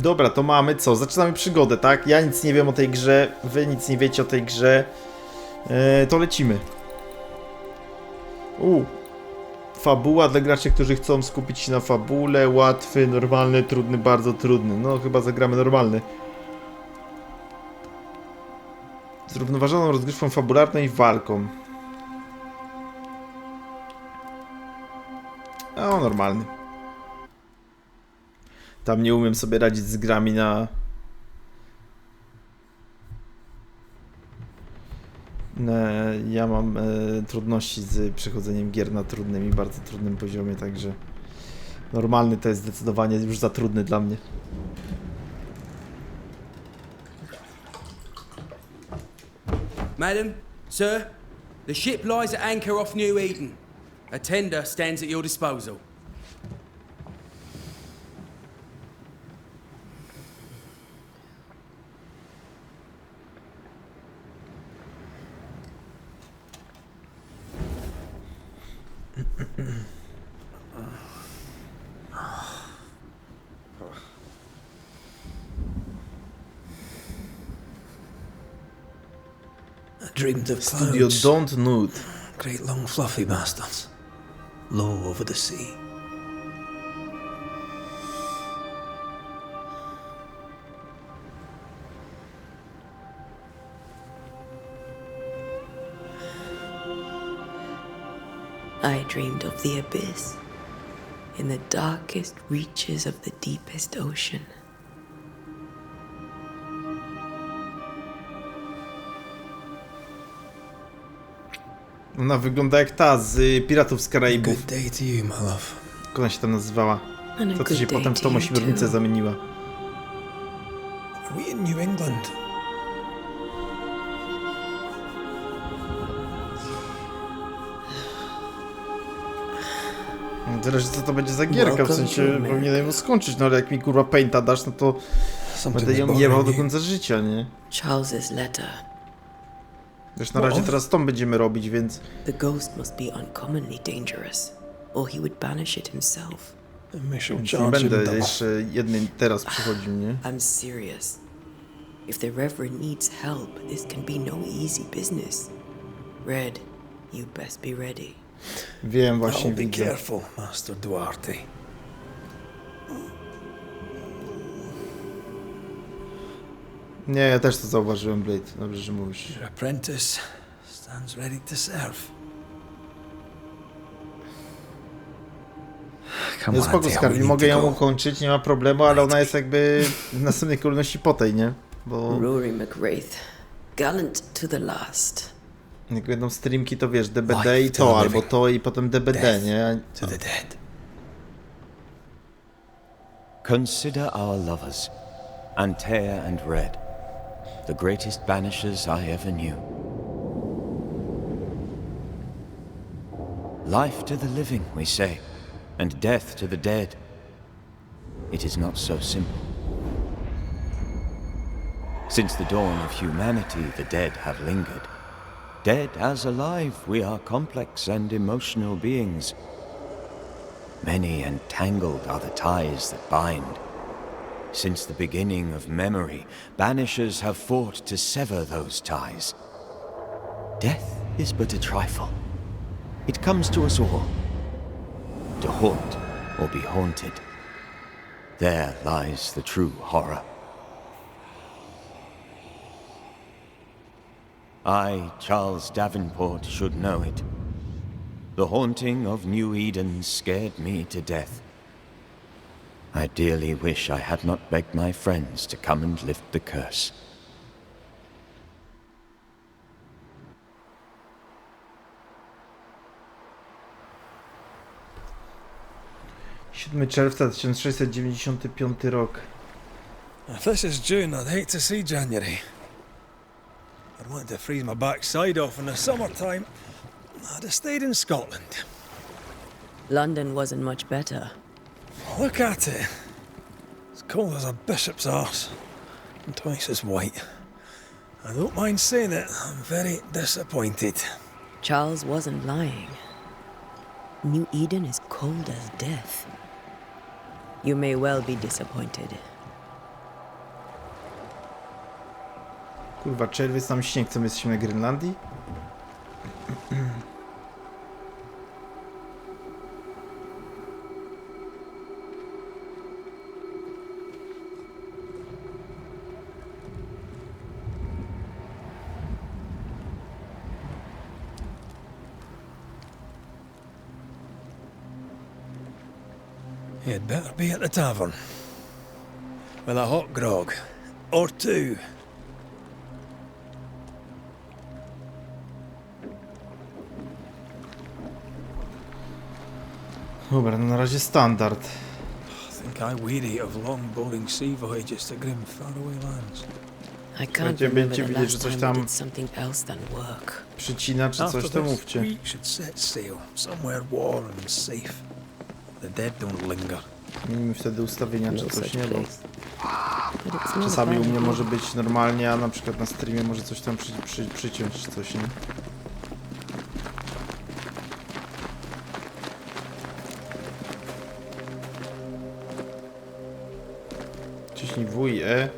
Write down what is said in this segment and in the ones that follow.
Dobra, to mamy co? Zaczynamy przygodę, tak? Ja nic nie wiem o tej grze, wy nic nie wiecie o tej grze. To lecimy. Fabuła dla graczy, którzy chcą skupić się na fabule. Łatwy, normalny, trudny, bardzo trudny. No chyba zagramy normalny. Zrównoważoną rozgrywką fabularną i walką. O, normalny. Tam nie umiem sobie radzić z grami na... Ja mam trudności z przechodzeniem gier na trudnym i bardzo trudnym poziomie, także... Normalny to jest zdecydowanie już za trudny dla mnie. Madam, sir, the ship lies at anchor off New Eden. A tender stands at your disposal. I dreamed of Studio clouds, Don't Nude. great long fluffy bastards, low over the sea. I dreamed of the abyss, in the darkest reaches of the deepest ocean. Ona wygląda jak ta z Piratów z Karaibów. Good day to you, my love. Jak ona się tam nazywała? And a To, co się good day potem w to tą you ośmiornicę too. zamieniła. Are we in New England? Zależy co to będzie za gierka, w sensie powinienem ją skończyć, no ale jak mi kurwa painta dasz, no to będę ją jebał do końca życia, nie? Charles's letter. Zresztą na razie teraz tą będziemy robić, więc... The ghost must be uncommonly dangerous, or he would banish it himself. We shall Nie charge him będę double. jeszcze jednym teraz przychodził, nie? I'm serious. If the Reverend needs help, this can be no easy business. Red, you best be ready. Wiem, właśnie I'll be widzę. careful, Master Duarte. Nie, ja też to zauważyłem, Blade. Dobrze, że mówisz. Your apprentice stands ready to serve. Come No on, spoko, Theo, Skarbi, we need mogę to ją go. ukończyć, nie ma problemu, ale ona jest jakby w następnej kolejności po tej, nie? Bo Rory McWraith, gallant to the last. jak będą streamki, to wiesz, DBD Life i to to, the albo living. to i potem DBD, Death nie? to the dead. Consider our lovers, Antea and Red, the greatest banishers I ever knew. Life to the living, we say, and death to the dead. It is not so simple. Since the dawn of humanity, the dead have lingered. Dead as alive, we are complex and emotional beings. Many and tangled are the ties that bind. Since the beginning of memory, banishers have fought to sever those ties. Death is but a trifle. It comes to us all. To haunt or be haunted. There lies the true horror. I, Charles Davenport, should know it. The haunting of New Eden scared me to death. I dearly wish I had not begged my friends to come and lift the curse. 7 czerwca 1695 rok. If this is June, I'd hate to see January. I'd want to freeze my backside off in the summertime. I'd have stayed in Scotland. London wasn't much better. Look at it. As cold as a bishop's arse. And twice as white. I don't mind saying it, I'm very disappointed. Charles wasn't lying. New Eden is cold as death. You may well be disappointed. Kurwa, czerwiec, tam śnieg, co my jesteśmy na Grenlandii? You'd better be at the tavern. With a hot grog. Or two. Dobra, no na razie standard. I think I weary of long, boring sea voyages to grim, faraway lands. I can't Słuchajcie, remember będziecie the widzieć, że last coś time we tam did something else than work. przycina, czy After coś, to this, mówcie. we should set sail somewhere warm and safe. The dead don't linger. Miejmy wtedy ustawienia, czy No coś, such nie? Bo place. But it's not czasami u bad. mnie może być normalnie, a na przykład na streamie może coś tam przyciąć, czy coś, nie? Ciśnij W i E.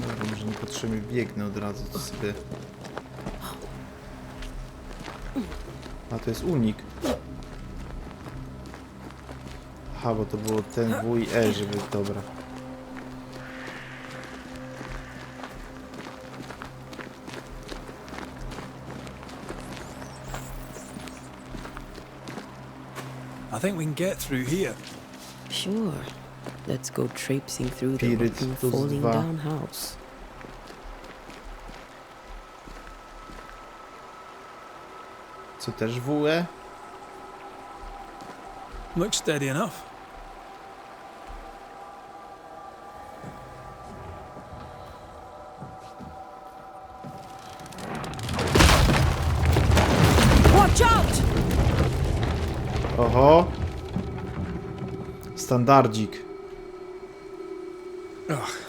Dobra, może nie potrzebujemy, biegnę od razu, to sobie... A, to jest unik. Aha, bo to było ten W i E, żeby... Dobra. I think we can get through here. Sure. Let's go traipsing through the Piryt rotten, plus falling 2. down house. Co też W, E? Looks steady enough. Watch out! Oho. Standardzik.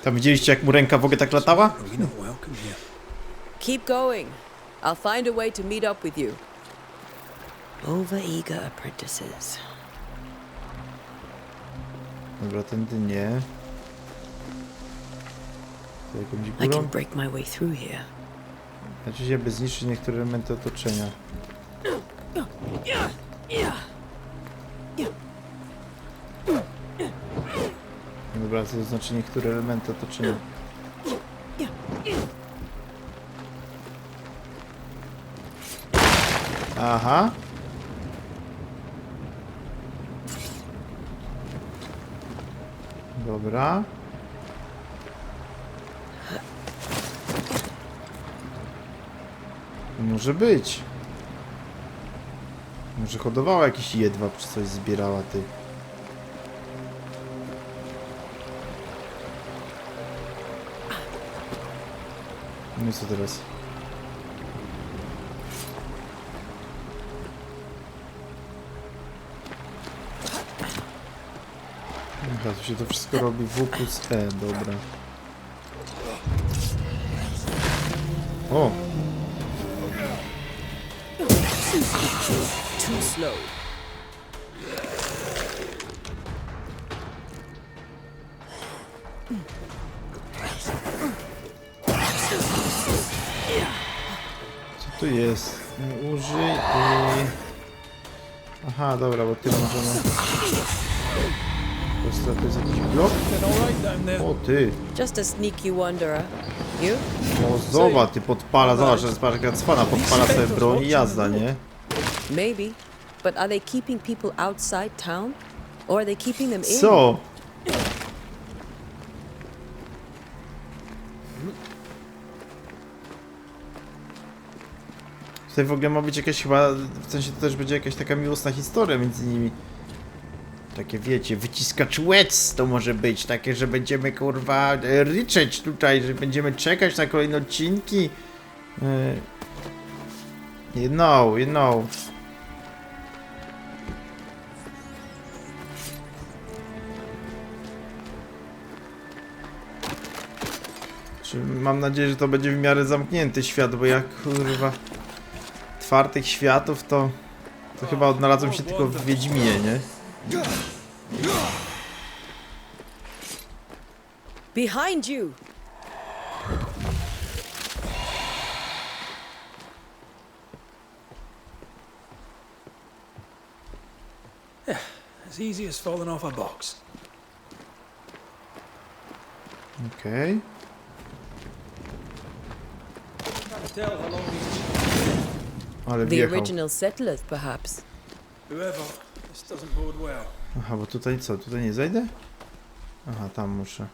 Tam widzieliście, jak mu ręka w ogóle tak latała? Are we not welcome here? Keep going. I'll find a way to meet up with you. Overeager apprentices. Dobra, tędy nie. To jakąś I górą? can break my way through here. Znaczy się, by zniszczyć niektóre elementy otoczenia. Dobra, co to znaczy niektóre elementy otoczenia? Aha. Dobra. Może być. Może hodowała jakiś jedwab, czy coś zbierała, ty. No i co teraz? Dobra, tu się to wszystko robi W plus E, dobra. O! Too slow. Co tu jest? Użyj i... Aha, dobra, bo tyle możemy... Po prostu to jest jakiś blok? Did all right down there. O ty! Just a sneaky wanderer. You? O zobacz, ty podpala, zobacz, że patrz jaka cwana, podpala sobie broń i jazda, nie? Maybe. But are they keeping people outside town? Or are they keeping them in? Co? Tutaj w ogóle ma być jakaś chyba, w sensie to też będzie jakaś taka miłosna historia między nimi. Takie wiecie, wyciskacz łez to może być, takie, że będziemy kurwa ryczeć tutaj, że będziemy czekać na kolejne odcinki. You know, you know. Mam nadzieję, że to będzie w miarę zamknięty świat, bo jak kurwa otwartych światów to chyba odnalazłem się tylko w Wiedźminie, nie? Behind you! As easy as falling off a box. Okej. Tell how long Ale The wjechał. original settlers, perhaps. whoever, this doesn't bode well. Aha, bo tutaj co? Tutaj nie zejdę? Aha, tam muszę.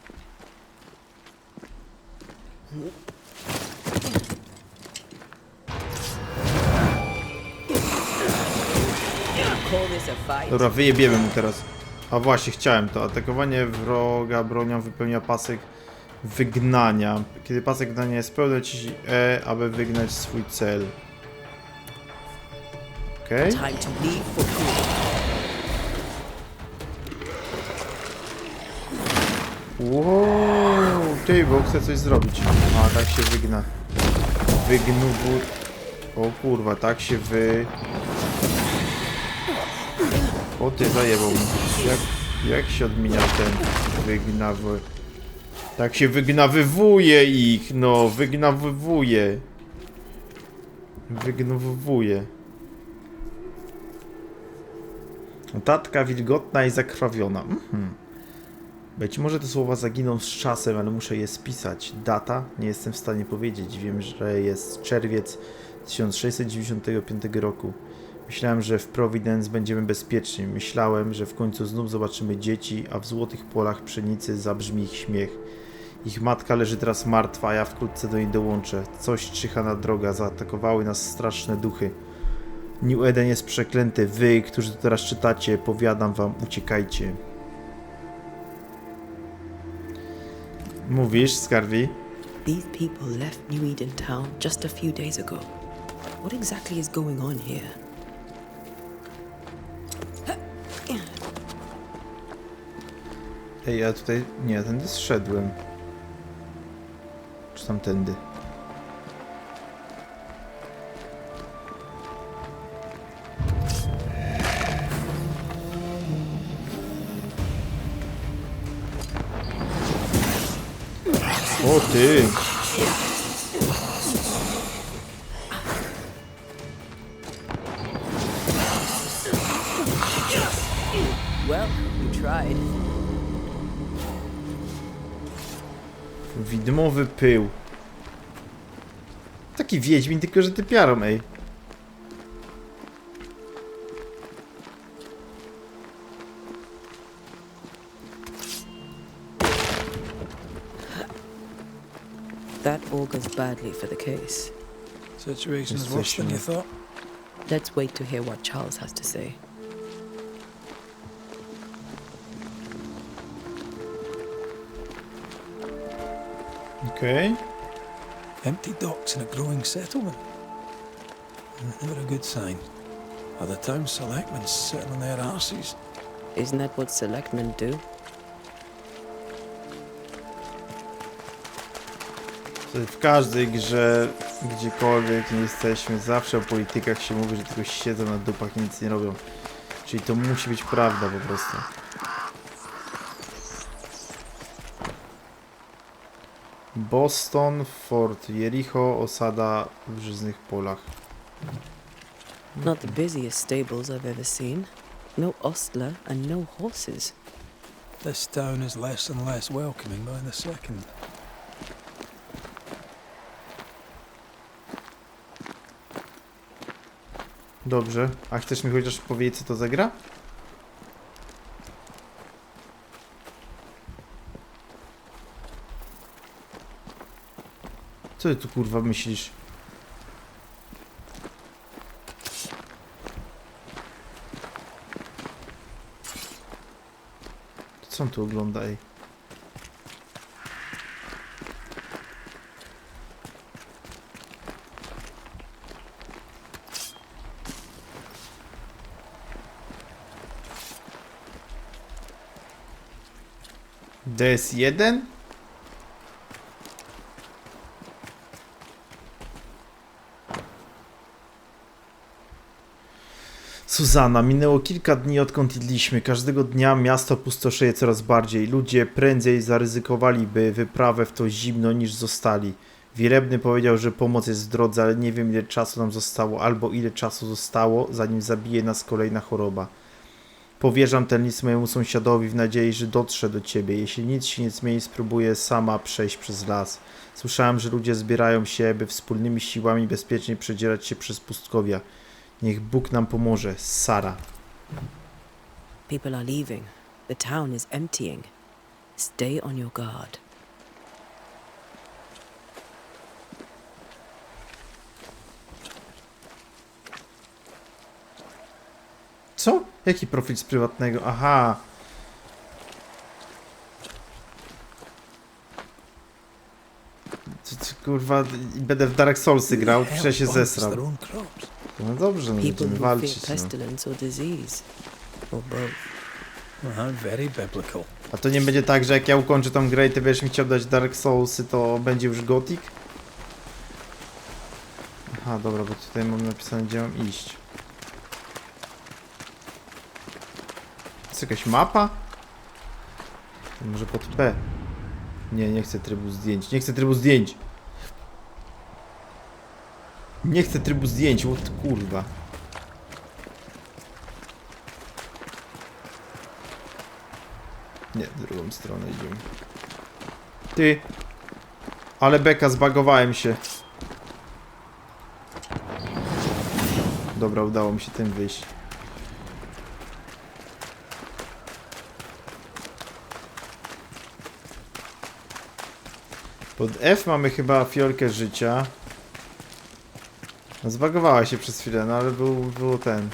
Call this a fight? Dobra, wyjebiemy mu teraz. A właśnie, chciałem to. Atakowanie wroga bronią wypełnia pasek wygnania. Kiedy pasek wygnania jest pełny, ciśnij E, aby wygnać swój cel. Okej. Time to leave for good. Wow, ty, bo chcę coś zrobić. A, tak się wygna. Wygnuwu... O kurwa, tak się O ty, zajebał mi. Jak się odmienia ten wygnawy... Tak się wygnawywuje ich, no, wygnawywuje. Wygnawywuje. Notatka wilgotna i zakrwawiona. Być może te słowa zaginą z czasem, ale muszę je spisać. Data? Nie jestem w stanie powiedzieć. Wiem, że jest czerwiec 1695 roku. Myślałem, że w Providence będziemy bezpieczni. Myślałem, że w końcu znów zobaczymy dzieci, a w złotych polach pszenicy zabrzmi ich śmiech. Ich matka leży teraz martwa, a ja wkrótce do niej dołączę. Coś czyha na droga. Zaatakowały nas straszne duchy. New Eden jest przeklęty. Wy, którzy to teraz czytacie, powiadam wam, uciekajcie. Mówisz, Skarbi? These people left New Eden town just a few days ago. What exactly is going on here? Ej, ja tutaj... Nie, tędy zszedłem. Czy tamtędy? O ty! Well, you tried. Widmowy pył. Taki wiedźmin, tylko że typiarą, ej. That augurs badly for the case. Situation's worse than you thought. Let's wait to hear what Charles has to say. Okej. Empty docks in a growing settlement. Never a good sign. Are the town selectmen sitting on their arses? Isn't that what selectmen do? W każdej grze, gdziekolwiek nie jesteśmy, zawsze o politykach się mówi, że tylko siedzą na dupach i nic nie robią. Czyli to musi być prawda po prostu. Boston, Fort Jericho, osada w żyznych polach. Not the busiest stables I've ever seen. No ostler and no horses. This town is less and less welcoming by the second. Dobrze, a chcesz mi chociaż powiedzieć, co to za gra? Co ty tu kurwa myślisz? Co on tu ogląda, ej? DS1? Suzanna, minęło kilka dni odkąd jedliśmy. Każdego dnia miasto pustoszeje coraz bardziej. Ludzie prędzej zaryzykowaliby wyprawę w to zimno niż zostali. Wielebny powiedział, że pomoc jest w drodze, ale nie wiem ile czasu nam zostało, albo ile czasu zostało, zanim zabije nas kolejna choroba. Powierzam ten list mojemu sąsiadowi w nadziei, że dotrze do ciebie. Jeśli nic się nie zmieni, spróbuję sama przejść przez las. Słyszałem, że ludzie zbierają się, by wspólnymi siłami bezpiecznie przedzierać się przez pustkowia. Niech Bóg nam pomoże. Sara. People are leaving. The town is emptying. Stay on your guard. Co? Jaki profil z prywatnego? Aha. Kurwa, będę w Dark Soulsy grał, przecież się zesrał. No dobrze, no People będziemy who fear walczyć. No. pestilence or disease. Or both. Very biblical. A to nie będzie tak, że jak ja ukończę tą grę i ty będziesz mi chciał dać Dark Soulsy, to będzie już Gothic? Aha, dobra, bo tutaj mam napisane, gdzie mam iść. Jest jakaś mapa? To może pod P. Nie, nie chcę trybu zdjęć. Nie chcę trybu zdjęć. Nie chcę trybu zdjęć, what kurwa. Nie, w drugą stronę idziemy. Ty. Ale beka, zbagowałem się. Dobra, udało mi się tym wyjść. Pod F mamy chyba fiolkę życia. No, zbagowała się przez chwilę, no ale było ten.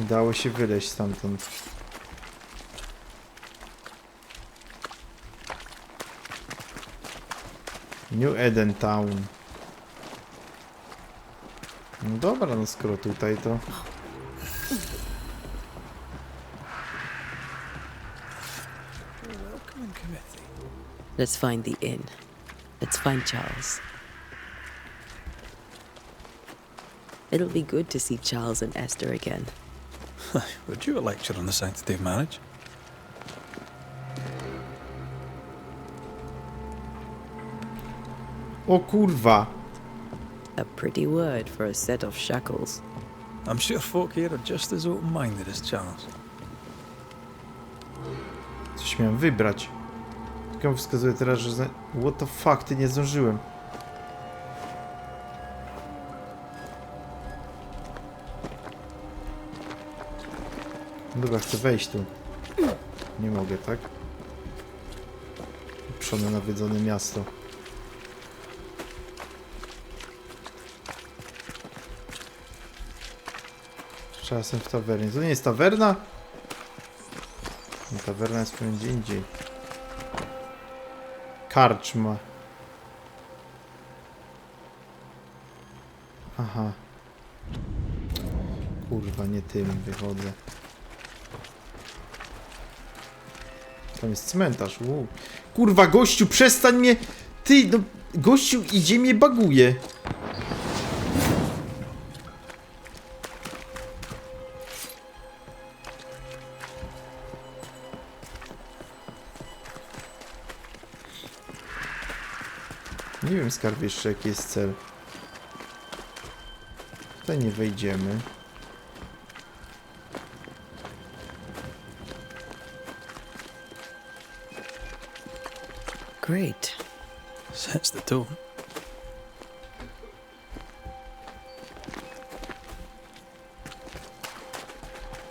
Udało się wyleźć stamtąd. New Eden Town. No dobra, no skoro tutaj to... Let's find the inn. Let's find Charles. It'll be good to see Charles and Esther again. Would you a lecture on the sanctity of marriage? O kurwa! A pretty word for a set of shackles. I'm sure folk here are just as open-minded as Charles. Coś miałem wybrać. Tylko wskazuje teraz, że... What the fuck, ty nie zdążyłem. Dobra, chcę wejść tu. Nie mogę, tak? Uprzone nawiedzone miasto. Czasem w tawernie. To nie jest tawerna? Nie, tawerna jest pewnie gdzie indziej. Karczma. Aha. Kurwa, nie tym wychodzę. Tam jest cmentarz. Kurwa, gościu, przestań mnie... Ty, no... Gościu idzie, mnie baguje. Nie wiem, skarb jeszcze, jaki jest cel. Tutaj nie wejdziemy. Great. Sets the tone.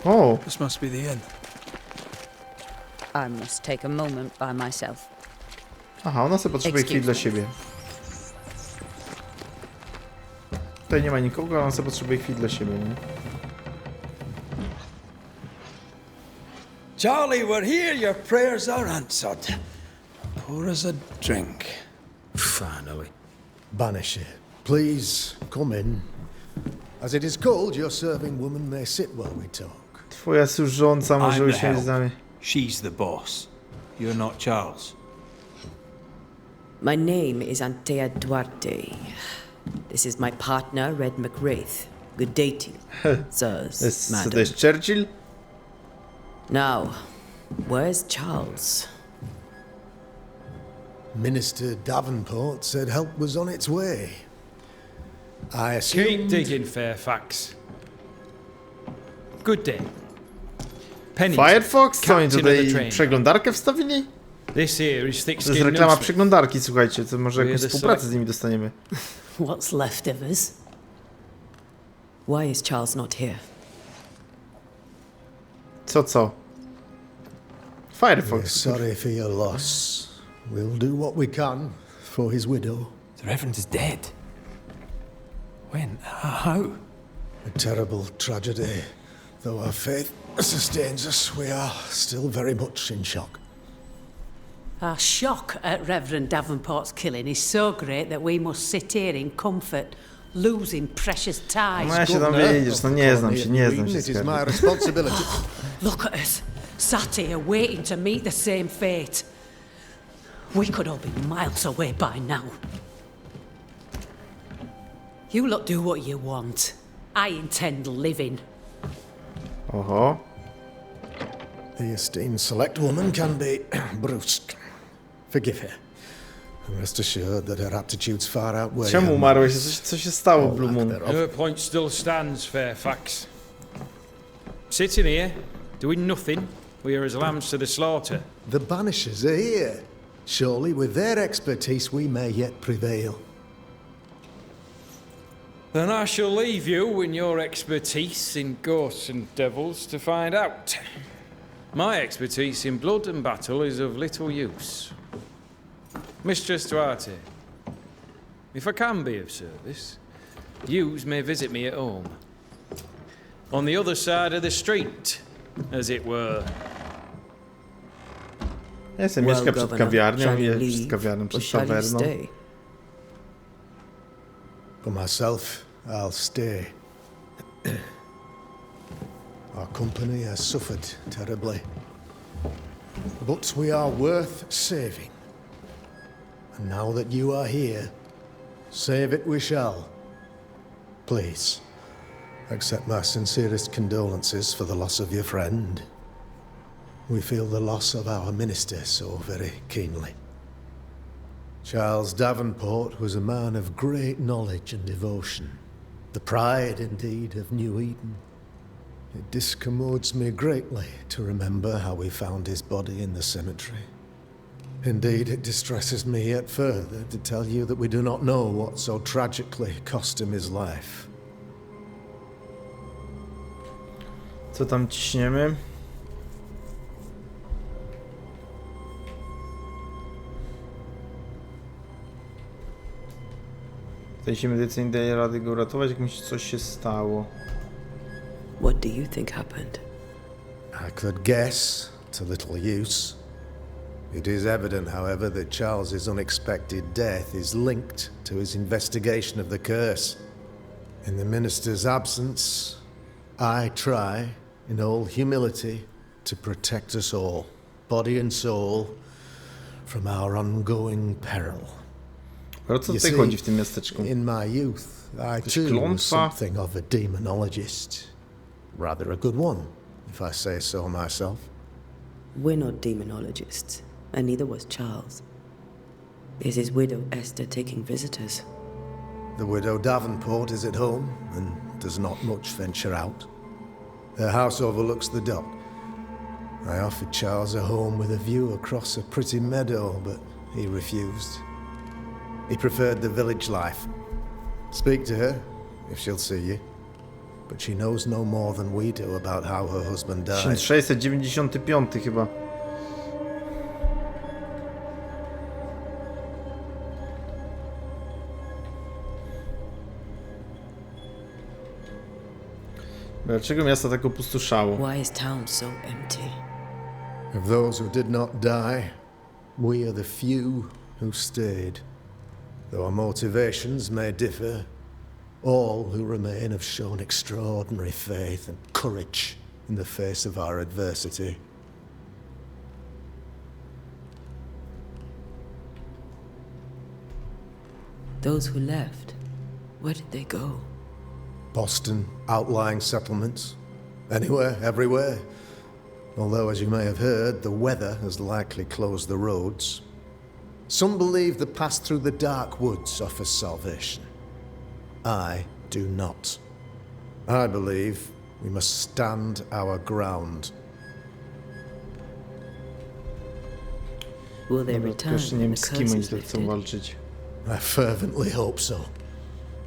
O! This must be the inn. I must take a moment by myself. Aha, ona sobie potrzebuje chwili dla siebie. Tutaj nie ma nikogo, a ona sobie potrzebuje chwili dla siebie, nie? Charlie, we're here. Your prayers are answered. Pour us a drink. Finally. Banisher, please come in. As it is cold, your serving woman may sit while we talk. Twoja służąca może I'm the usiąść z help. nami. She's the boss. You're not Charles. My name is Antea Duarte. This is my partner, Red McWraith. Good day to you, sirs, To madam. jest Churchill? Now, where's Charles? Minister Davenport said help was on its way. I Keep assumed... digging, Fairfax. Good day. Penny. Firefox? Co oni Captain of the tutaj train. przeglądarkę wstawili? This here is To thick jest skinned reklama przeglądarki, słuchajcie, to może jakąś We're the współpracę z nimi dostaniemy. What's left of us? Why is Charles not here? Co? We're Firefox. sorry for your loss. We'll do what we can for his widow. The Reverend is dead. When? How? A terrible tragedy. Though our faith sustains us, we are still very much in shock. Our shock at Reverend Davenport's killing is so great that we must sit here in comfort, losing precious time. No ja się tam wiedziesz, no nie znam się It is my skarby. responsibility. Look at us, sat here waiting to meet the same fate. We could all be miles away by now. You lot do what you want. I intend living. Oho. The esteemed select woman can be brusque. Forgive her. And rest assured that her aptitudes far outweigh Czemu her umarłeś? merits. Co się stało, All Blue lack Moon? thereof. Your point still stands, Fairfax. Sitting here, doing nothing, we are as lambs to the slaughter. The Banishers are here. Surely with their expertise we may yet prevail. Then I shall leave you and your expertise in ghosts and devils to find out. My expertise in blood and battle is of little use. Mistress Duarte, if I can be of service, yous may visit me at home. On the other side of the street, as it were. Ja jestem Well, mieszka przed Governor, kawiarnią shall i you przed leave, kawiarnią, or przed shall you tawerną. stay? For myself, I'll stay. Our company has suffered terribly. But we are worth saving. And now that you are here, save it we shall. Please, accept my sincerest condolences for the loss of your friend. We feel the loss of our minister so very keenly. Charles Davenport was a man of great knowledge and devotion, the pride, indeed, of New Eden. It discommodes me greatly to remember how we found his body in the cemetery. Indeed, it distresses me yet further to tell you that we do not know what so tragically cost him his life. Co tam ciśniemy? W tej medycyny daje rady go uratować, jak mi coś się stało. What do you think happened? I could guess, to little use. It is evident, however, that Charles's unexpected death is linked to his investigation of the curse. In the minister's absence, I try, in all humility, to protect us all, body and soul, from our ongoing peril. Ale co You tutaj see, chodzi w tym miasteczku? in my youth, I too was klątwa? something of a demonologist. Rather a good one, if I say so myself. We're not demonologists, and neither was Charles. Is his widow Esther taking visitors? The widow Davenport is at home and does not much venture out. Her house overlooks the dock. I offered Charles a home with a view across a pretty meadow, but he refused. He preferred the village life. Speak to her, if she'll see you. But she knows no more than we do about how her husband died. 1695 chyba. Dlaczego miasto tak opustoszało? Why is town so empty? Of those who did not die, we are the few who stayed. Though our motivations may differ, all who remain have shown extraordinary faith and courage in the face of our adversity. Those who left, where did they go? Boston, outlying settlements. Anywhere, everywhere. Although, as you may have heard, the weather has likely closed the roads. Some believe the path through the dark woods offers salvation. I do not. I believe we must stand our ground. Will they Dobra, return jeszcze nie when wiem, the z kim curse oni is tak chcą lifted? walczyć. I fervently hope so.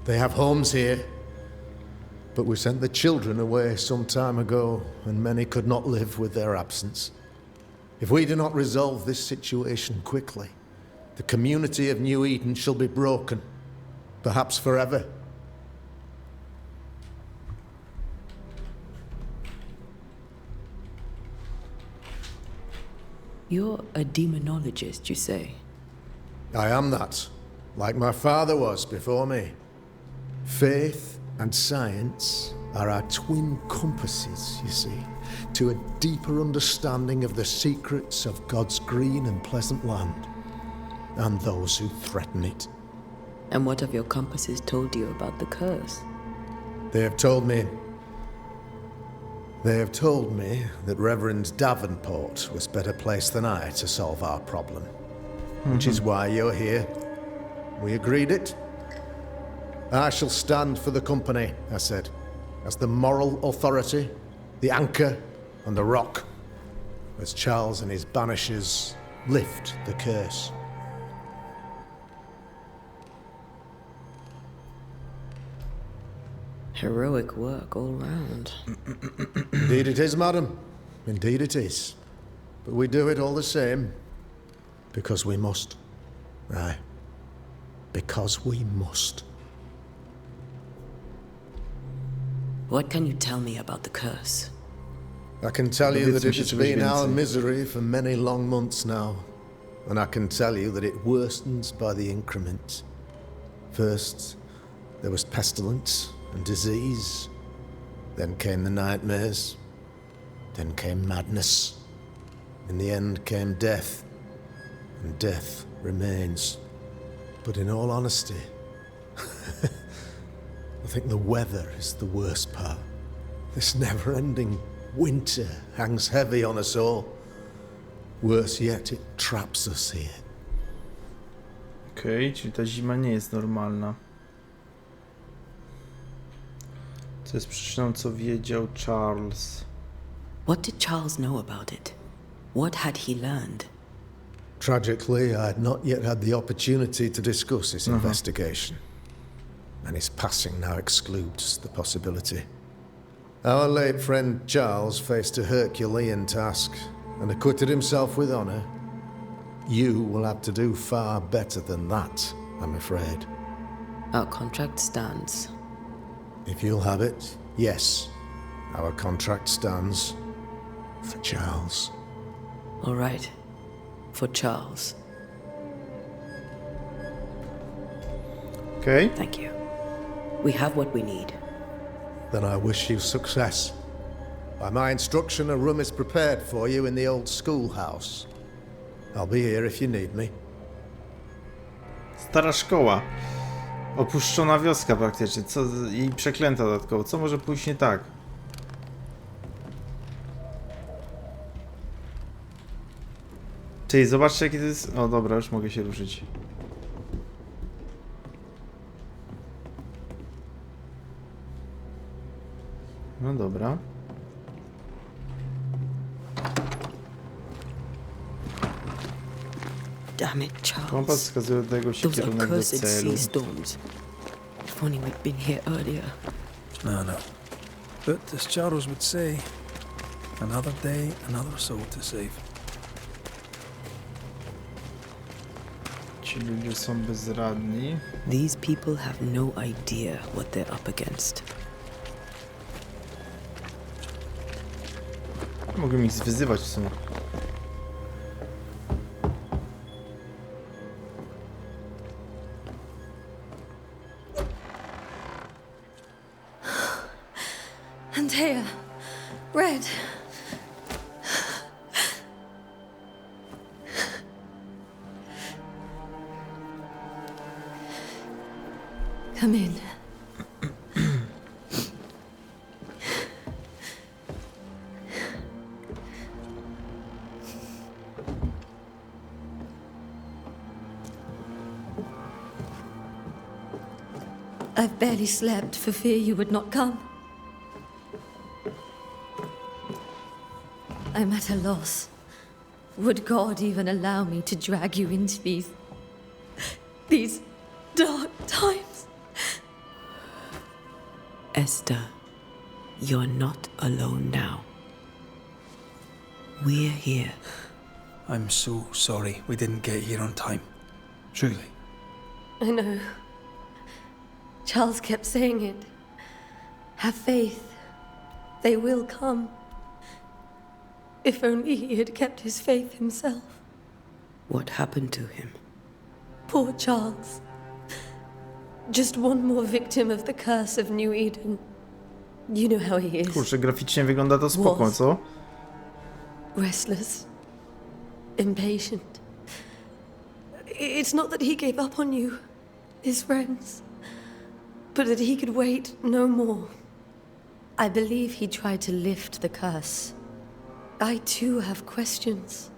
They have homes here. But we sent the children away some time ago, and many could not live with their absence. If we do not resolve this situation quickly, the community of New Eden shall be broken, perhaps forever. You're a demonologist, you say? I am that, like my father was before me. Faith and science are our twin compasses, you see, to a deeper understanding of the secrets of God's green and pleasant land, and those who threaten it. And what have your compasses told you about the curse? They have told me that Reverend Davenport was better placed than I to solve our problem. Which is why you're here. We agreed it. I shall stand for the company, I said, as the moral authority, the anchor, and the rock, as Charles and his Banishers lift the curse. Heroic work all round. Indeed it is, madam. Indeed it is. But we do it all the same. Because we must. Aye. Because we must. What can you tell me about the curse? I can tell you that it Powiedzmy się has czegoś been our więcej. misery for many long months now. And I can tell you that it worsens by the increment. First, there was pestilence and disease. Then came the nightmares. Then came madness. In the end came death. And death remains. But in all honesty, I think the weather is the worst part. This never-ending winter hangs heavy on us all. Worse yet, it traps us here. Okej, czyli ta zima nie jest normalna. Co jest przyczyną, co wiedział Charles? What did Charles know about it? What had he learned? Tragically, I had not yet had the opportunity to discuss his investigation. And his passing now excludes the possibility. Our late friend Charles faced a Herculean task and acquitted himself with honor. You will have to do far better than that, I'm afraid. Our contract stands. If you'll have it, yes, our contract stands for Charles. All right. For Charles. Okej. Thank you. We have what we need. Then I wish you success. By my instruction, a room is prepared for you in the old schoolhouse. I'll be here if you need me. Stara szkoła. Opuszczona wioska praktycznie. I przeklęta dodatkowo. Co może pójść nie tak? Czyli zobaczcie, jaki to jest... O dobra, już mogę się ruszyć. No dobra. Damn it, Charles. Kompas wskazuje do tego się Those kierunek do accursed celu. sea storms. If only we'd been here earlier. No. But as Charles would say, another day, another soul to save. Ci ludzie są bezradni. These people have no idea what they're up against. Mogę ich zwyzywać w sumie. Antea, Red. Come in. I've barely slept for fear you would not come. I'm at a loss. Would God even allow me to drag you into these dark times? Esther, you're not alone now. We're here. I'm so sorry we didn't get here on time. Truly. I know. Charles kept saying it. Have faith. They will come. If only he had kept his faith himself. What happened to him? Poor Charles. Just one more victim of the curse of New Eden. You know how he is. Kurczę, graficznie wygląda to spoko, co? Restless. Impatient. It's not that he gave up on you, his friends, but that he could wait no more. I believe he tried to lift the curse. I too have questions,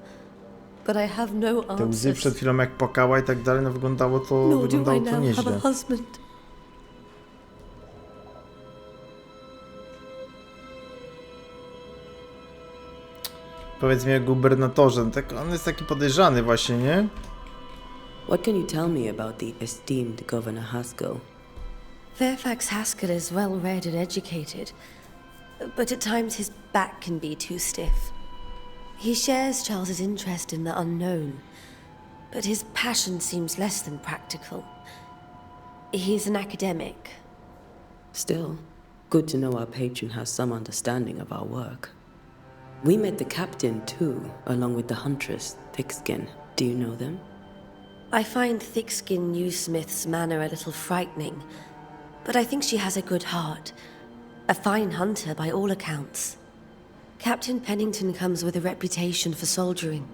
but I have no Te łzy answers. przed chwilą jak płakała i tak dalej, no wyglądało to Nor do I now have a nieźle. husband. Powiedz mi o gubernatorze, no tak, on jest taki podejrzany właśnie, nie? What can you tell me about the esteemed Governor Haskell? Fairfax Haskell is well read and educated, but at times his back can be too stiff. He shares Charles's interest in the unknown, but his passion seems less than practical. He's an academic. Still, good to know our patron has some understanding of our work. We met the captain too, along with the huntress, Thickskin. Do you know them? I find Thickskin Newsmith's manner a little frightening, but I think she has a good heart. A fine hunter by all accounts. Captain Pennington comes with a reputation for soldiering.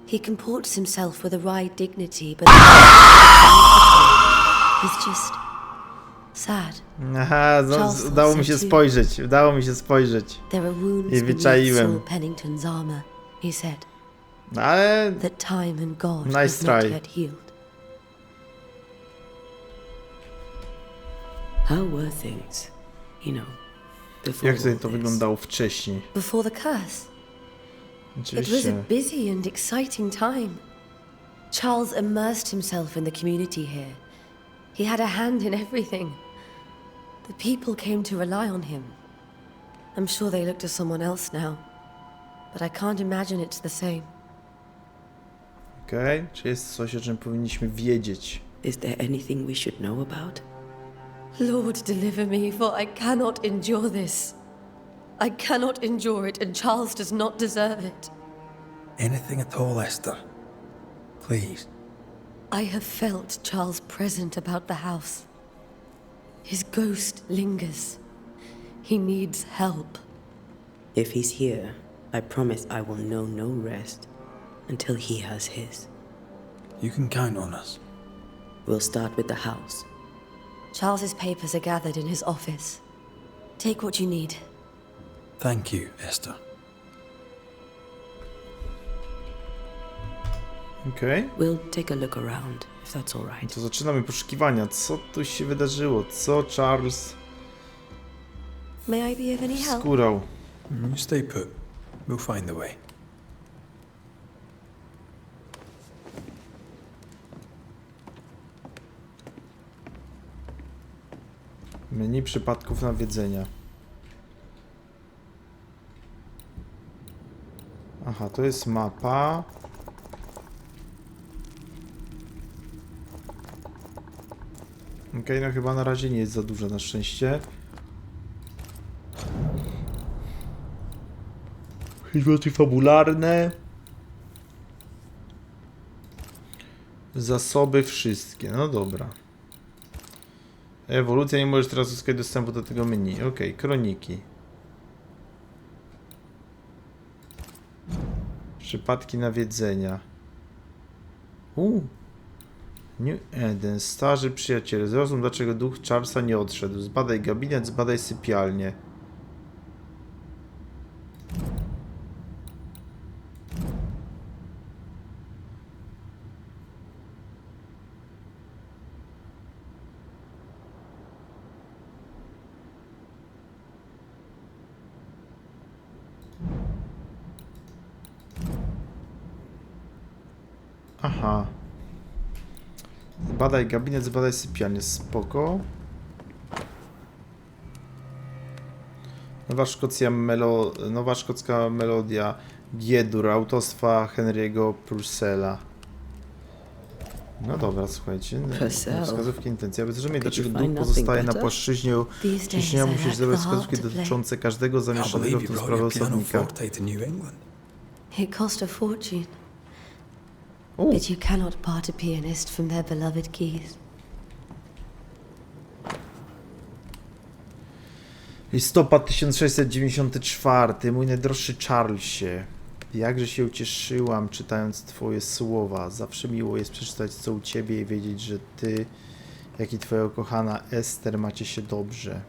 He comports himself with a wry dignity, but he's just sad. Aha, udało mi się spojrzeć, There are wounds I beneath wyczaiłem. Saul Pennington's armor, he said. No ale That time and God Nice has not try. yet healed. How were things, you know, before jak sobie all to this? wyglądało wcześniej? Before the curse, it was a Oczywiście. busy and exciting time. Charles immersed himself in the community here. He had a hand in everything. The people came to rely on him. I'm sure they look to someone else now, but I can't imagine it's the same. Okej, czy jest coś, o czym powinniśmy wiedzieć? Is there anything we should know about? Lord, deliver me, for I cannot endure this. I cannot endure it, and Charles does not deserve it. Anything at all, Esther. Please. I have felt Charles' present about the house. His ghost lingers. He needs help. If he's here, I promise I will know no rest until he has his. You can count on us. We'll start with the house. Charles's papers are gathered in his office. Take what you need. Thank you, Esther. Okej. We'll take a look around, if that's all right. To zaczynamy poszukiwania. Co tu się wydarzyło? Co Charles May I be of any help? skórał? You stay put. We'll find the way. Menu przypadków nawiedzenia. Aha, to jest mapa. Okej, no chyba na razie nie jest za dużo, na szczęście. Historie fabularne. Zasoby wszystkie, no dobra. Ewolucja, nie możesz teraz uzyskać dostępu do tego menu. Okej, kroniki. Przypadki nawiedzenia. New Eden, starzy przyjaciele. Zrozum, dlaczego duch Charlesa nie odszedł. Zbadaj gabinet, zbadaj sypialnię. Aha. Zbadaj gabinet, zbadaj sypialnię. Spoko. Nowa szkocka melodia G-dur autorstwa Henry'ego Purcella. No dobra, słuchajcie. Wskazówki, intencja. Aby zrozumieć, dlaczego duch pozostaje na płaszczyźnie ciśnienia, musisz zebrać wskazówki dotyczące każdego zamieszanego w tym sprawę osobnika. It cost a fortune. But you cannot part a pianist from their beloved keys. Listopad 1694. Mój najdroższy Charlesie. Jakże się ucieszyłam, czytając twoje słowa. Zawsze miło jest przeczytać, co u ciebie i wiedzieć, że ty, jak i twoja ukochana Ester, macie się dobrze.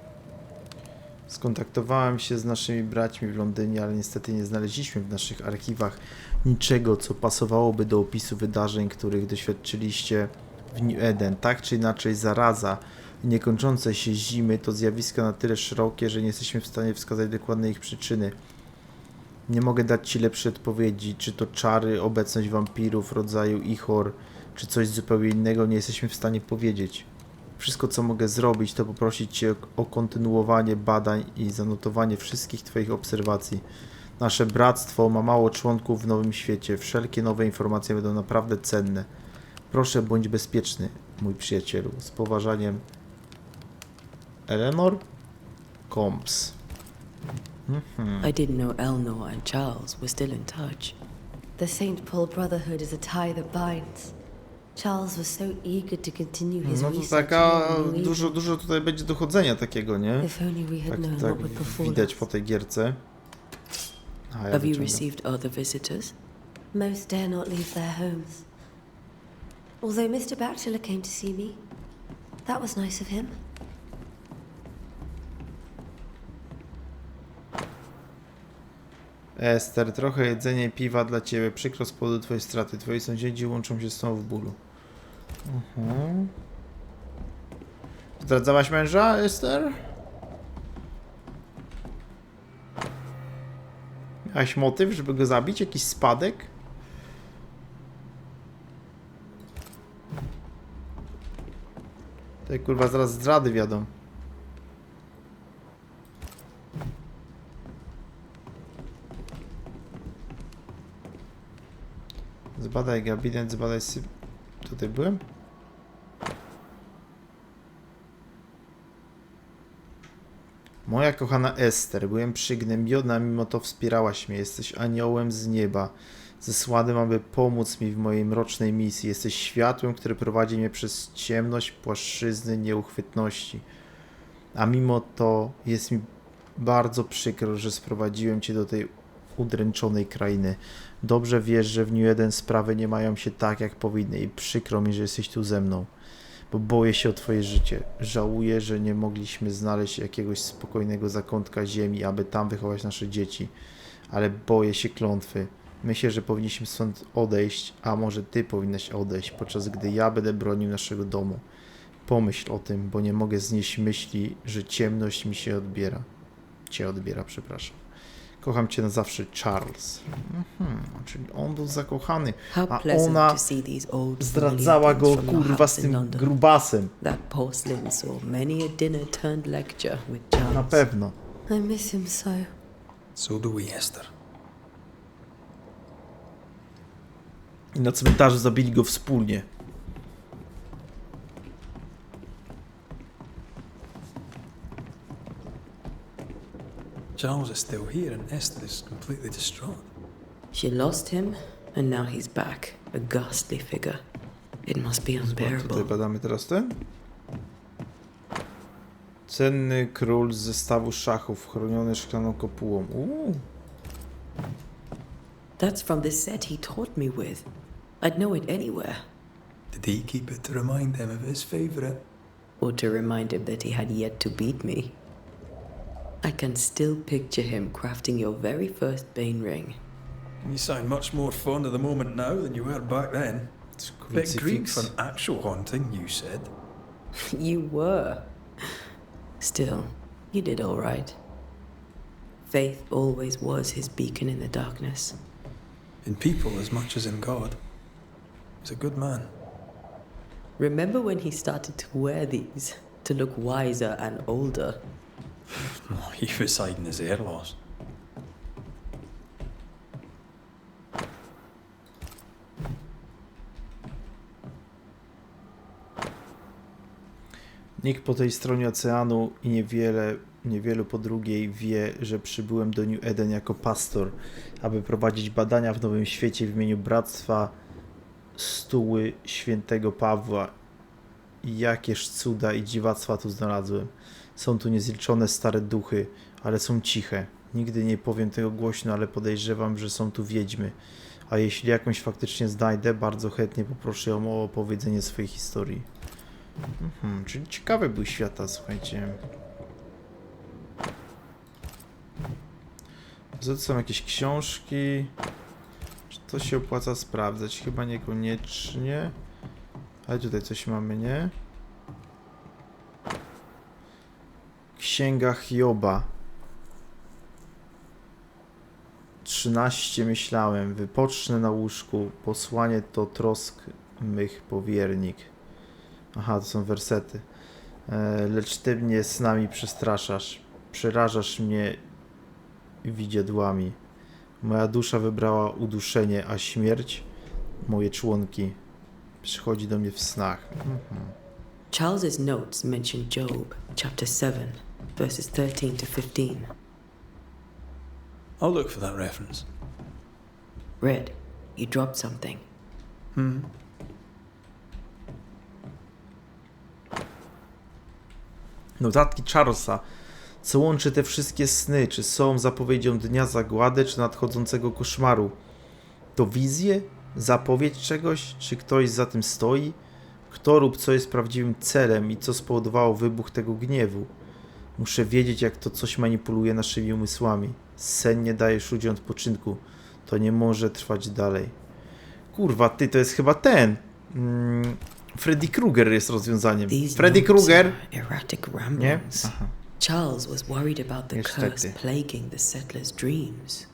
Skontaktowałem się z naszymi braćmi w Londynie, ale niestety nie znaleźliśmy w naszych archiwach niczego, co pasowałoby do opisu wydarzeń, których doświadczyliście w New Eden. Tak czy inaczej, zaraza i niekończące się zimy to zjawiska na tyle szerokie, że nie jesteśmy w stanie wskazać dokładnej ich przyczyny. Nie mogę dać ci lepszej odpowiedzi, czy to czary, obecność wampirów rodzaju Ichor, czy coś zupełnie innego, nie jesteśmy w stanie powiedzieć. Wszystko, co mogę zrobić, to poprosić cię o kontynuowanie badań i zanotowanie wszystkich twoich obserwacji. Nasze bractwo ma mało członków w Nowym Świecie. Wszelkie nowe informacje będą naprawdę cenne. Proszę, bądź bezpieczny, mój przyjacielu. Z poważaniem, Eleanor Combs. I didn't know Eleanor and Charles were still in touch. The St. Paul Brotherhood is a tie that binds. Charles was so eager to continue his No to research. taka, dużo tutaj będzie dochodzenia takiego, nie? If only we had known Tak what would befall widać us. po tej gierce. Aha, ja Have you wyciągam. received other visitors? Most dare not leave their homes. Although Mr. Bachelor came to see me. That was nice of him. Ester, trochę jedzenia i piwa dla ciebie. Przykro z powodu twojej straty. Twoi sąsiedzi łączą się z tobą w bólu. Zdradzałaś męża, Ester? Miałaś motyw, żeby go zabić? Jakiś spadek? Tutaj kurwa zaraz zdrady wiadomo. Zbadaj gabinet, zbadaj syp... Tutaj byłem? Moja kochana Ester, byłem przygnębiona, mimo to wspierałaś mnie. Jesteś aniołem z nieba, zesłanym, aby pomóc mi w mojej mrocznej misji. Jesteś światłem, które prowadzi mnie przez ciemność, płaszczyzny, nieuchwytności. A mimo to jest mi bardzo przykro, że sprowadziłem cię do tej udręczonej krainy. Dobrze wiesz, że w New Eden sprawy nie mają się tak, jak powinny i przykro mi, że jesteś tu ze mną, bo boję się o twoje życie. Żałuję, że nie mogliśmy znaleźć jakiegoś spokojnego zakątka ziemi, aby tam wychować nasze dzieci, ale boję się klątwy. Myślę, że powinniśmy stąd odejść, a może ty powinnaś odejść, podczas gdy ja będę bronił naszego domu. Pomyśl o tym, bo nie mogę znieść myśli, że ciemność mi się odbiera. Cię odbiera, przepraszam. Kocham cię na zawsze, Charles. Czyli on był zakochany, a ona zdradzała go, kurwa, z tym grubasem. That porcelain saw many a dinner turned lecture with Charles. Na pewno. I miss him so. So do we, Esther. I na cmentarzu zabili go wspólnie. Charles is still here and Esther is completely distraught. She lost him, and now he's back, a ghastly figure. It must be unbearable. Tutaj badamy teraz ten. Cenny król z zestawu szachów, chroniony szklaną kopułą. That's from the set he taught me with. I'd know it anywhere. Did he keep it to remind him of his favourite? Or to remind him that he had yet to beat me. I can still picture him crafting your very first Bane ring. You sound much more fond of the moment now than you were back then. Bit green for an actual haunting, you said. You were. Still, you did all right. Faith always was his beacon in the darkness. In people as much as in God. He's a good man. Remember when he started to wear these to look wiser and older? He was hiding his hair loss. Nikt po tej stronie oceanu i niewielu po drugiej wie, że przybyłem do New Eden jako pastor, aby prowadzić badania w Nowym Świecie w imieniu Bractwa Stuły Świętego Pawła. I jakież cuda i dziwactwa tu znalazłem. Są tu niezliczone stare duchy, ale są ciche. Nigdy nie powiem tego głośno, ale podejrzewam, że są tu wiedźmy. A jeśli jakąś faktycznie znajdę, bardzo chętnie poproszę ją o opowiedzenie swojej historii. Czyli ciekawy był świata, słuchajcie. To są jakieś książki. Czy to się opłaca sprawdzać? Chyba niekoniecznie. Ale tutaj coś mamy, nie? Księga Hioba. 13 myślałem. Wypocznę na łóżku. Posłanie to trosk mych powiernik. Aha, to są wersety. Lecz ty mnie snami przestraszasz. Przerażasz mnie widziadłami. Moja dusza wybrała uduszenie, a śmierć moje członki. Przychodzi do mnie w snach. Charles's notes mention Job, chapter 7, verses 13 to 15. I'll look for that reference. Red, you dropped something. Notatki Charlesa. Co łączy te wszystkie sny? Czy są zapowiedzią dnia zagłady, czy nadchodzącego koszmaru? To wizje? Zapowiedź czegoś? Czy ktoś za tym stoi? Kto lub co jest prawdziwym celem i co spowodowało wybuch tego gniewu? Muszę wiedzieć, jak to coś manipuluje naszymi umysłami. Sen nie dajesz ludziom odpoczynku. To nie może trwać dalej. Kurwa, ty, to jest chyba ten. Freddy Krueger jest rozwiązaniem. Freddy Krueger! Nie? Aha. Charles was worried about the curse plaguing the settlers' dreams.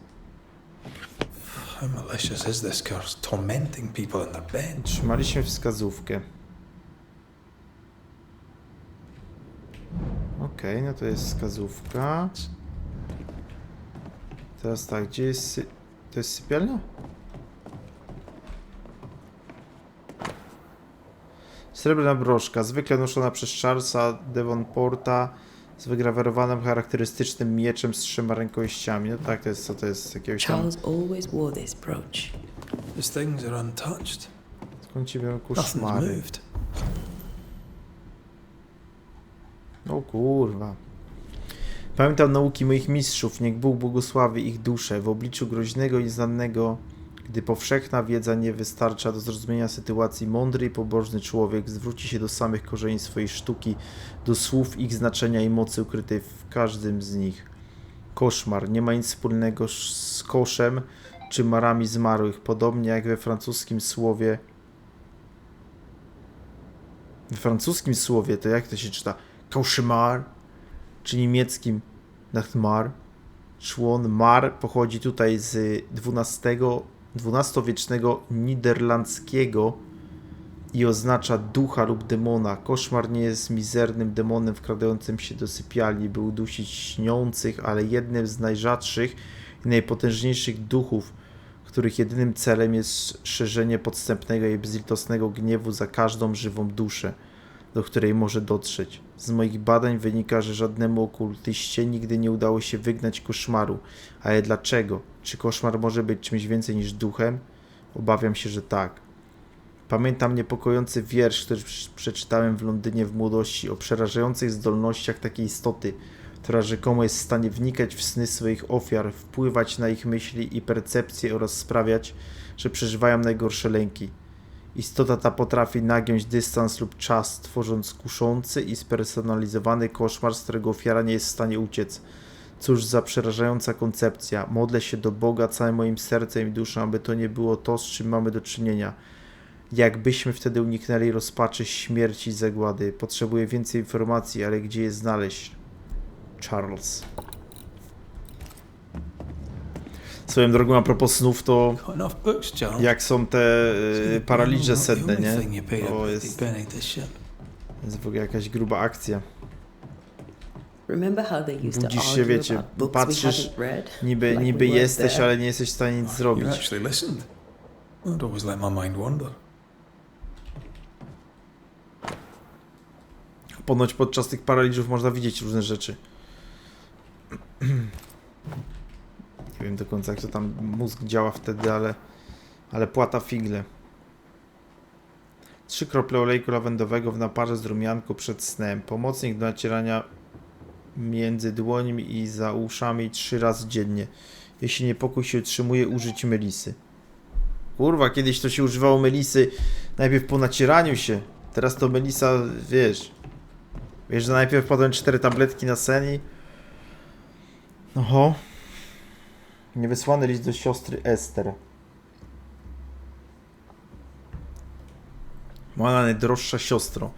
How malicious is this curse, tormenting people in their bed? Trzymaliśmy wskazówkę. Okej, no to jest wskazówka. Teraz tak, gdzie jest... To jest sypialnia? Srebrna broszka, zwykle noszona przez Charlesa Devonporta, z wygrawerowanym charakterystycznym mieczem z 3 rękojeściami. No tak, to jest co to jest? Jakiegoś tam... Charles always wore this brooch. These things are untouched. Skąd ci biorą Nothing's koszmary? moved. O kurwa. Pamiętam nauki moich mistrzów, niech Bóg błogosławi ich dusze w obliczu groźnego i nieznanego. Gdy powszechna wiedza nie wystarcza do zrozumienia sytuacji, mądry i pobożny człowiek zwróci się do samych korzeni swojej sztuki, do słów ich znaczenia i mocy ukrytej w każdym z nich. Koszmar nie ma nic wspólnego z koszem czy marami zmarłych, podobnie jak we francuskim słowie. W francuskim słowie to jak to się czyta? Cauchemar, czy niemieckim Nachtmar. Człon mar pochodzi tutaj z XII-wiecznego niderlandzkiego i oznacza ducha lub demona. Koszmar nie jest mizernym demonem wkradającym się do sypialni, by udusić śniących, ale jednym z najrzadszych i najpotężniejszych duchów, których jedynym celem jest szerzenie podstępnego i bezlitosnego gniewu za każdą żywą duszę, do której może dotrzeć. Z moich badań wynika, że żadnemu okultyście nigdy nie udało się wygnać koszmaru. Ale dlaczego? Czy koszmar może być czymś więcej niż duchem? Obawiam się, że tak. Pamiętam niepokojący wiersz, który przeczytałem w Londynie w młodości, o przerażających zdolnościach takiej istoty, która rzekomo jest w stanie wnikać w sny swoich ofiar, wpływać na ich myśli i percepcje oraz sprawiać, że przeżywają najgorsze lęki. Istota ta potrafi nagiąć dystans lub czas, tworząc kuszący i spersonalizowany koszmar, z którego ofiara nie jest w stanie uciec. Cóż za przerażająca koncepcja. Modlę się do Boga całym moim sercem i duszą, aby to nie było to, z czym mamy do czynienia. Jakbyśmy wtedy uniknęli rozpaczy, śmierci i zagłady. Potrzebuję więcej informacji, ale gdzie je znaleźć? Charles. Swoją drogą, a propos snów, to Got enough books, Charles? jak są te paraliże Not the senne, only nie? thing you paid To up jest beneath this ship. w ogóle jakaś gruba akcja. Remember how they used to Budzisz się, argue wiecie, about books patrzysz, we hadn't read? niby Like we weren't jesteś, there. ale nie jesteś w stanie nic You zrobić. actually listened. I'd always let my mind wander. Ponoć podczas tych paraliżów można widzieć różne rzeczy. Nie wiem do końca, jak to tam mózg działa wtedy, ale płata figle. 3 krople olejku lawendowego w naparze z rumianką przed snem. Pomocnik do nacierania między dłońmi i za uszami 3 razy dziennie. Jeśli niepokój się utrzymuje, użyć melisy. Kurwa, kiedyś to się używało melisy najpierw po nacieraniu się. Teraz to melisa, wiesz... Wiesz, że najpierw podałem 4 tabletki na sen i... Oho. Niewysłany list do siostry Ester. Moja najdroższa siostro.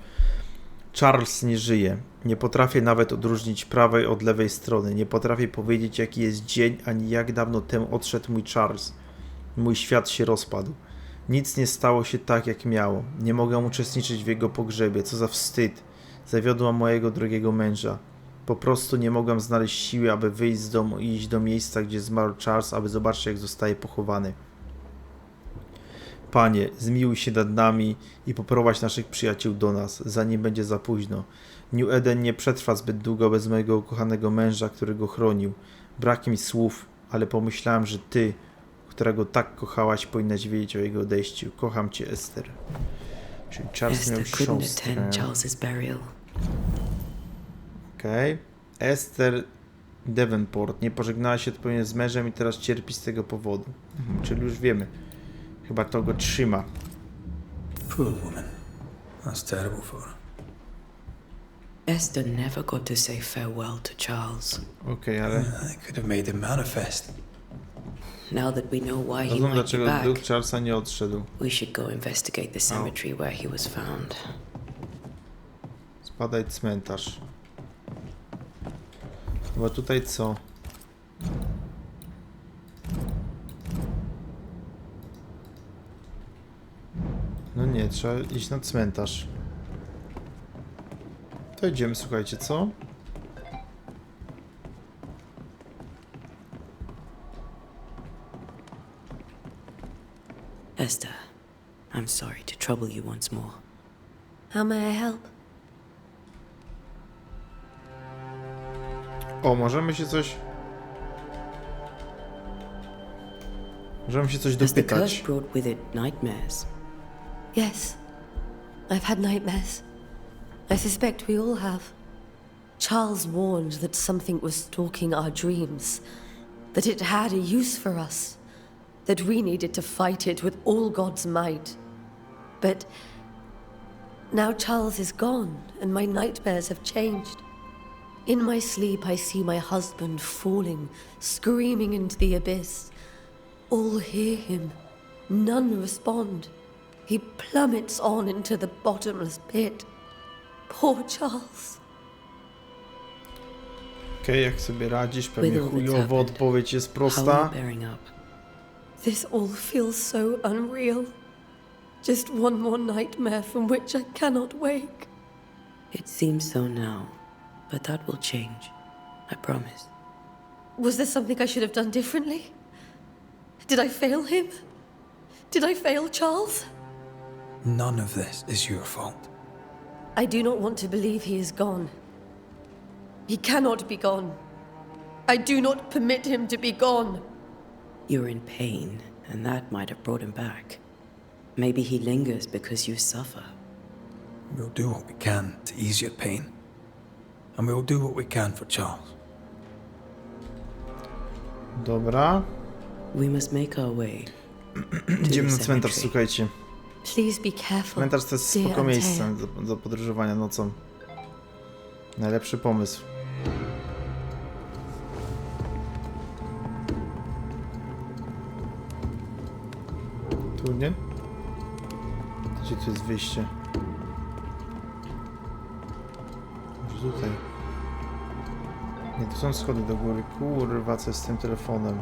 Charles nie żyje. Nie potrafię nawet odróżnić prawej od lewej strony. Nie potrafię powiedzieć, jaki jest dzień, ani jak dawno temu odszedł mój Charles. Mój świat się rozpadł. Nic nie stało się tak, jak miało. Nie mogę uczestniczyć w jego pogrzebie. Co za wstyd. Zawiodłam mojego drogiego męża. Po prostu nie mogłam znaleźć siły, aby wyjść z domu i iść do miejsca, gdzie zmarł Charles, aby zobaczyć, jak zostaje pochowany. Panie, zmiłuj się nad nami i poprowadź naszych przyjaciół do nas, zanim będzie za późno. New Eden nie przetrwa zbyt długo bez mojego ukochanego męża, który go chronił. Brak mi słów, ale pomyślałem, że ty, którego tak kochałaś, powinnaś wiedzieć o jego odejściu. Kocham cię, Ester. Czyli Charles miał Esther couldn't siostrę. attend Charles's burial. Okej. Ester Davenport nie pożegnała się odpowiednio z mężem i teraz cierpi z tego powodu. Czyli już wiemy. Chyba to go trzyma. Poor woman. That's terrible for her. Esther never got to say farewell to Charles. Okej, ale... They could have made him manifest. Now that we know why he Rozumiem, might be dlaczego back, duch Charlesa nie odszedł. we should go investigate the cemetery where he was found. Spadaj cmentarz. Chyba tutaj co? No nie, trzeba iść na cmentarz. To idziemy, słuchajcie, co? Esther, I'm sorry to trouble you once more. How may I help? O, możemy się coś Has the curse dopytać. brought with it nightmares? Yes, I've had nightmares. I suspect we all have. Charles warned that something was stalking our dreams, that it had a use for us, that we needed to fight it with all God's might. But now Charles is gone, and my nightmares have changed. In my sleep, I see my husband falling, screaming into the abyss. All hear him. None respond. He plummets on into the bottomless pit. Poor Charles. Okej, jak sobie radzisz? Pewnie With all that's chujowo, happened, odpowiedź jest How are prosta. you bearing up? This all feels so unreal. Just one more nightmare from which I cannot wake. It seems so now, but that will change. I promise. Was there something I should have done differently? Did I fail him? Did I fail Charles? None of this is your fault. I do not want to believe he is gone. He cannot be gone. I do not permit him to be gone. You're in pain, and that might have brought him back. Maybe he lingers because you suffer. We'll do what we can to ease your pain. And we'll do what we can for Charles. Dobra. We must make our way. Idziemy na cmentarz, cemetery. słuchajcie. Please be careful. Cmentarz to jest dear spoko Antea. miejsce do podróżowania nocą. Najlepszy pomysł. Tu nie? Gdzie tu jest wyjście? Może tutaj? Nie, tu są schody do góry. Kurwa, co jest z tym telefonem?